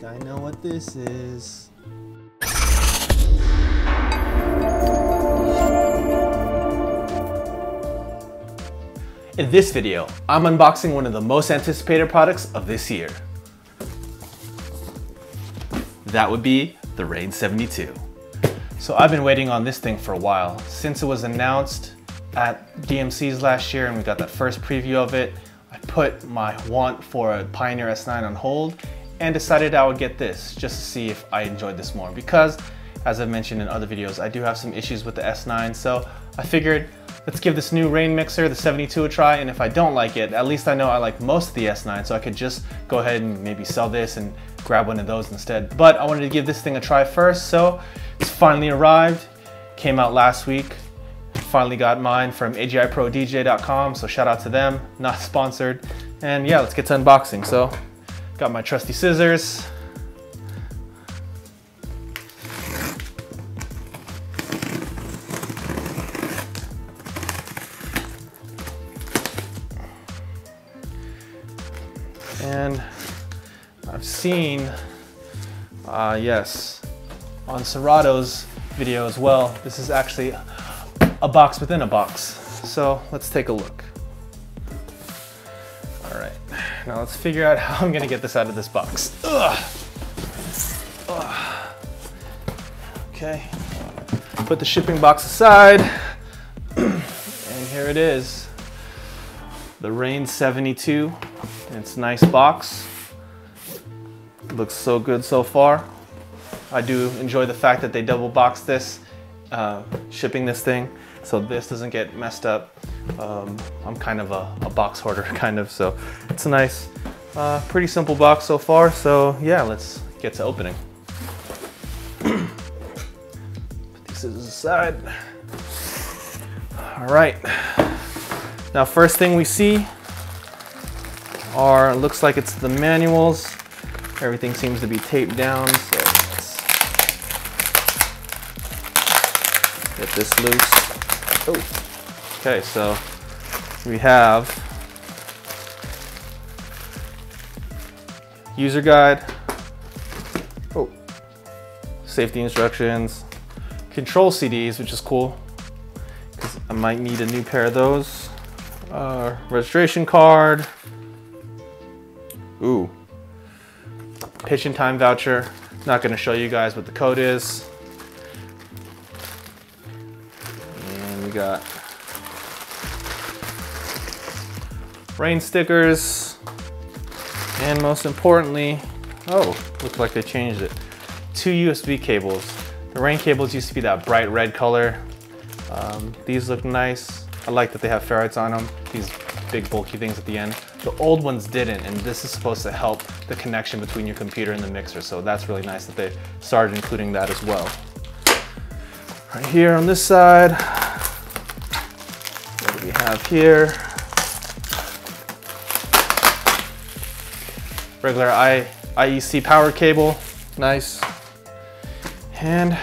I know what this is. In this video, I'm unboxing one of the most anticipated products of this year. That would be the Rane 72. So I've been waiting on this thing for a while. Since it was announced at DMC's last year and we got that first preview of it, I put my want for a Pioneer S9 on hold and decided I would get this just to see if I enjoyed this more, because as I've mentioned in other videos, I do have some issues with the S9, so I figured let's give this new Rane mixer, the 72, a try, and if I don't like it, at least I know I like most of the S9, so I could just go ahead and maybe sell this and grab one of those instead. But I wanted to give this thing a try first, so it's finally arrived. Came out last week. Finally got mine from AGIProDJ.com, so shout out to them, not sponsored. And yeah, let's get to unboxing. So, got my trusty scissors. And I've seen, yes, on Serato's video as well, this is actually a box within a box. So let's take a look. All right, now let's figure out how I'm gonna get this out of this box. Ugh. Ugh. Okay, put the shipping box aside, and here it is, the Rane 72. It's a nice box. Looks so good so far. I do enjoy the fact that they double box this, shipping this thing, so this doesn't get messed up. I'm kind of a box hoarder, kind of, so it's a nice, pretty simple box so far. So yeah, let's get to opening. Put these scissors aside. All right. Now, first thing we see are, looks like it's the manuals. Everything seems to be taped down, so let's get this loose. Oh, okay, so we have user guide, oh, safety instructions, control CDs, which is cool, because I might need a new pair of those, registration card, ooh, pitch and time voucher. Not going to show you guys what the code is. And we got Rane stickers, and most importantly, oh, looks like they changed it, 2 USB cables. The Rane cables used to be that bright red color. These look nice. I like that they have ferrites on them, these big bulky things at the end. The old ones didn't, and this is supposed to help the connection between your computer and the mixer, so that's really nice that they started including that as well. Right here on this side, what do we have here? Regular IEC power cable, nice. And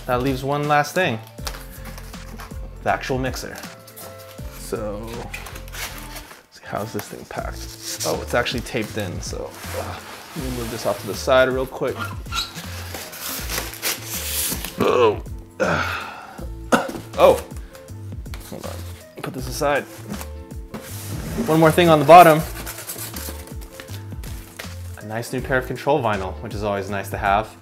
that leaves one last thing, the actual mixer. So, how's this thing packed? Oh, it's actually taped in, so let me move this off to the side real quick. Oh. Oh. Hold on. Put this aside. One more thing on the bottom. A nice new pair of control vinyl, which is always nice to have.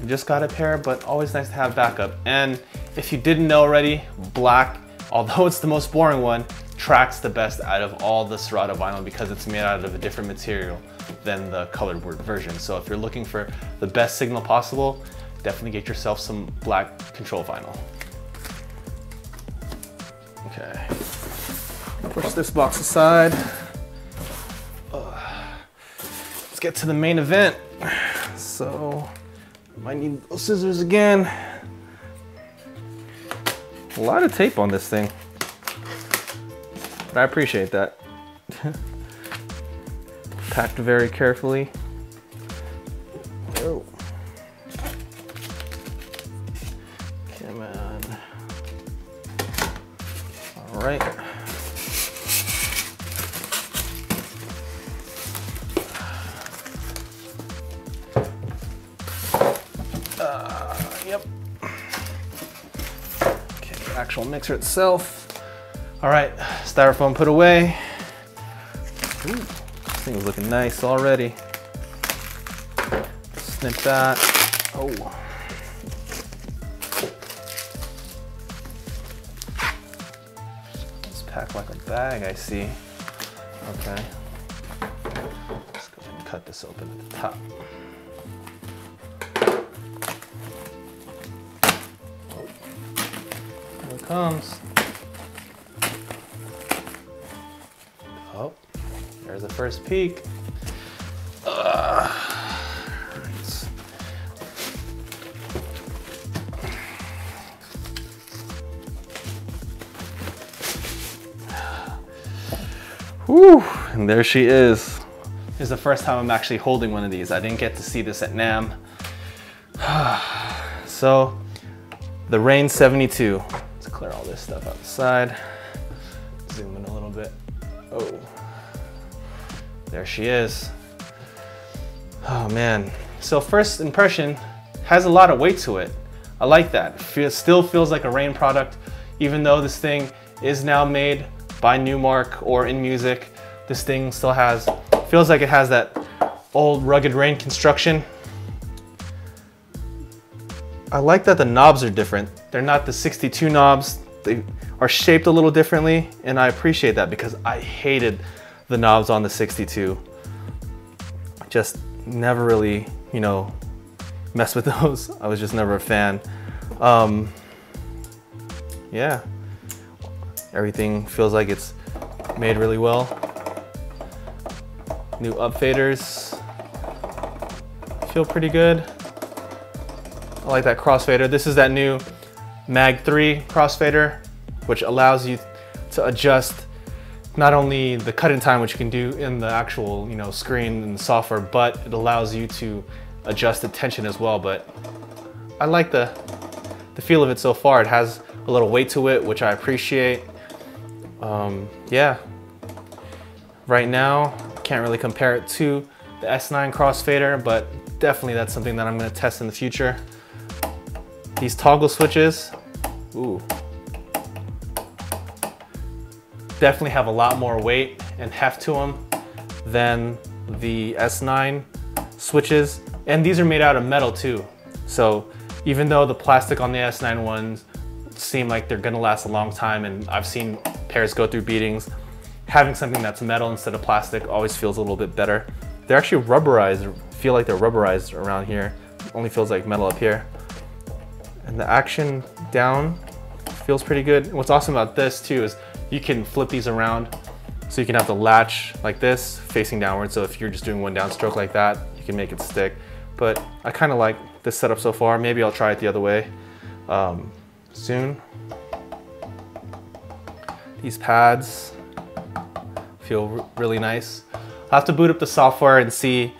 Just got a pair, but always nice to have backup. And if you didn't know already, black, although it's the most boring one, tracks the best out of all the Serato vinyl because it's made out of a different material than the colored version. So if you're looking for the best signal possible, definitely get yourself some black control vinyl. Okay, push this box aside. Let's get to the main event. So, might need those scissors again. A lot of tape on this thing. I appreciate that. Packed very carefully. Oh. Come on. All right. actual mixer itself. All right, styrofoam put away. Ooh, this thing is looking nice already. Snip that. Oh. It's packed like a bag, I see. Okay. Let's go ahead and cut this open at the top. Here it comes. Oh, there's the first peek. Whew, and there she is. This is the first time I'm actually holding one of these. I didn't get to see this at NAMM. So, the Rane 72. Let's clear all this stuff out the side. Zoom in a little bit. Oh, there she is. Oh man. So first impression, has a lot of weight to it. I like that. It still feels like a Rane product, even though this thing is now made by Newmark or in music. This thing still feels like it has that old rugged Rane construction. I like that the knobs are different. They're not the 62 knobs. They are shaped a little differently, and I appreciate that because I hated the knobs on the 62. Just never really, you know, mess with those. I was just never a fan. Yeah, everything feels like it's made really well. New up faders feel pretty good. I like that crossfader. This is that new Mag 3 crossfader, which allows you to adjust not only the cut-in time, which you can do in the actual, you know, screen and the software, but it allows you to adjust the tension as well. But I like the feel of it so far. It has a little weight to it, which I appreciate. Yeah. Right now, can't really compare it to the S9 crossfader, but definitely that's something that I'm going to test in the future. These toggle switches, ooh, definitely have a lot more weight and heft to them than the S9 switches. And these are made out of metal too. So even though the plastic on the S9 ones seem like they're gonna last a long time, and I've seen pairs go through beatings, having something that's metal instead of plastic always feels a little bit better. They're actually rubberized, feel like they're rubberized around here. Only feels like metal up here. And the action down feels pretty good. And what's awesome about this too is you can flip these around. So you can have the latch like this facing downward. So if you're just doing one downstroke like that, you can make it stick. But I kind of like this setup so far. Maybe I'll try it the other way soon. These pads feel really nice. I'll have to boot up the software and see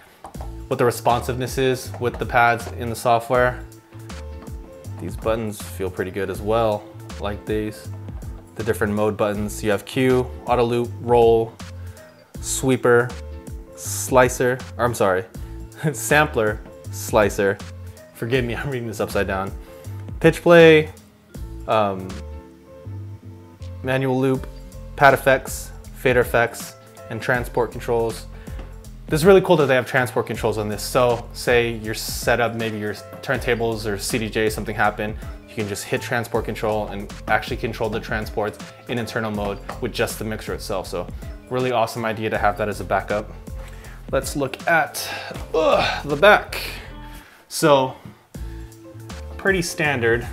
what the responsiveness is with the pads in the software. These buttons feel pretty good as well, like these. The different mode buttons. You have Q, auto loop, roll, sweeper, slicer, or I'm sorry, sampler, slicer. Forgive me, I'm reading this upside down. Pitch play, manual loop, pad effects, fader effects, and transport controls. This is really cool that they have transport controls on this. So say you're set up, maybe your turntables or CDJ, something happened, you can just hit transport control and actually control the transports in internal mode with just the mixer itself. So really awesome idea to have that as a backup. Let's look at the back. So pretty standard,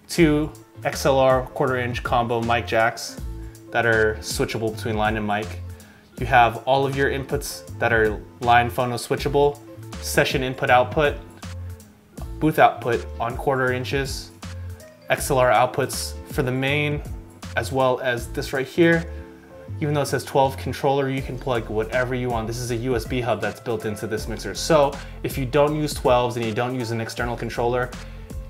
2 XLR 1/4 inch combo mic jacks that are switchable between line and mic. You have all of your inputs that are line phono switchable, session input output, booth output on 1/4 inches, XLR outputs for the main, as well as this right here. Even though it says 12 controller, you can plug whatever you want. This is a USB hub that's built into this mixer. So if you don't use 12s and you don't use an external controller,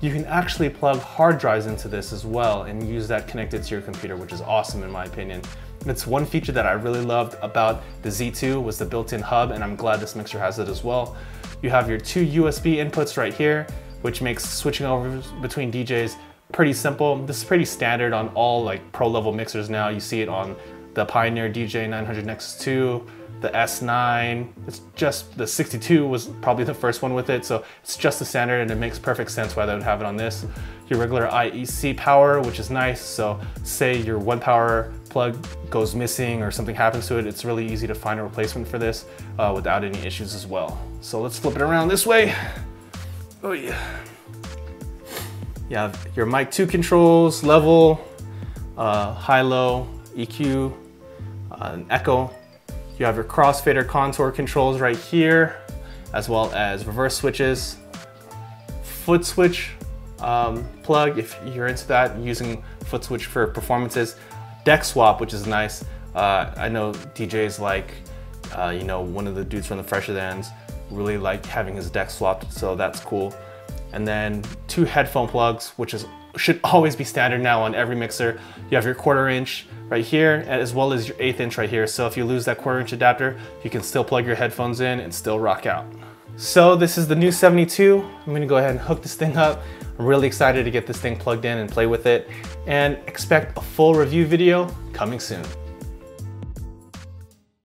you can actually plug hard drives into this as well and use that connected to your computer, which is awesome in my opinion. It's one feature that I really loved about the Z2 was the built-in hub, and I'm glad this mixer has it as well. You have your 2 USB inputs right here, which makes switching over between DJs pretty simple. This is pretty standard on all like pro level mixers now. You see it on the Pioneer DJ900 Nexus 2, the S9. It's just the 62 was probably the first one with it, so it's just the standard, and it makes perfect sense why they would have it on this. Your regular IEC power, which is nice. So say your 1 power plug goes missing or something happens to it, it's really easy to find a replacement for this without any issues as well. So let's flip it around this way. Oh yeah. You have your mic 2 controls, level, high-low, EQ, and echo. You have your crossfader contour controls right here, as well as reverse switches, foot switch plug if you're into that, using foot switch for performances, deck swap, which is nice. I know DJs like, you know, one of the dudes from the Fresher Thans really like having his deck swapped, so that's cool. And then 2 headphone plugs, which should always be standard now on every mixer. You have your 1/4 inch right here, as well as your 1/8 inch right here. So if you lose that 1/4 inch adapter, you can still plug your headphones in and still rock out. So this is the new 72. I'm gonna go ahead and hook this thing up. I'm really excited to get this thing plugged in and play with it, and expect a full review video coming soon.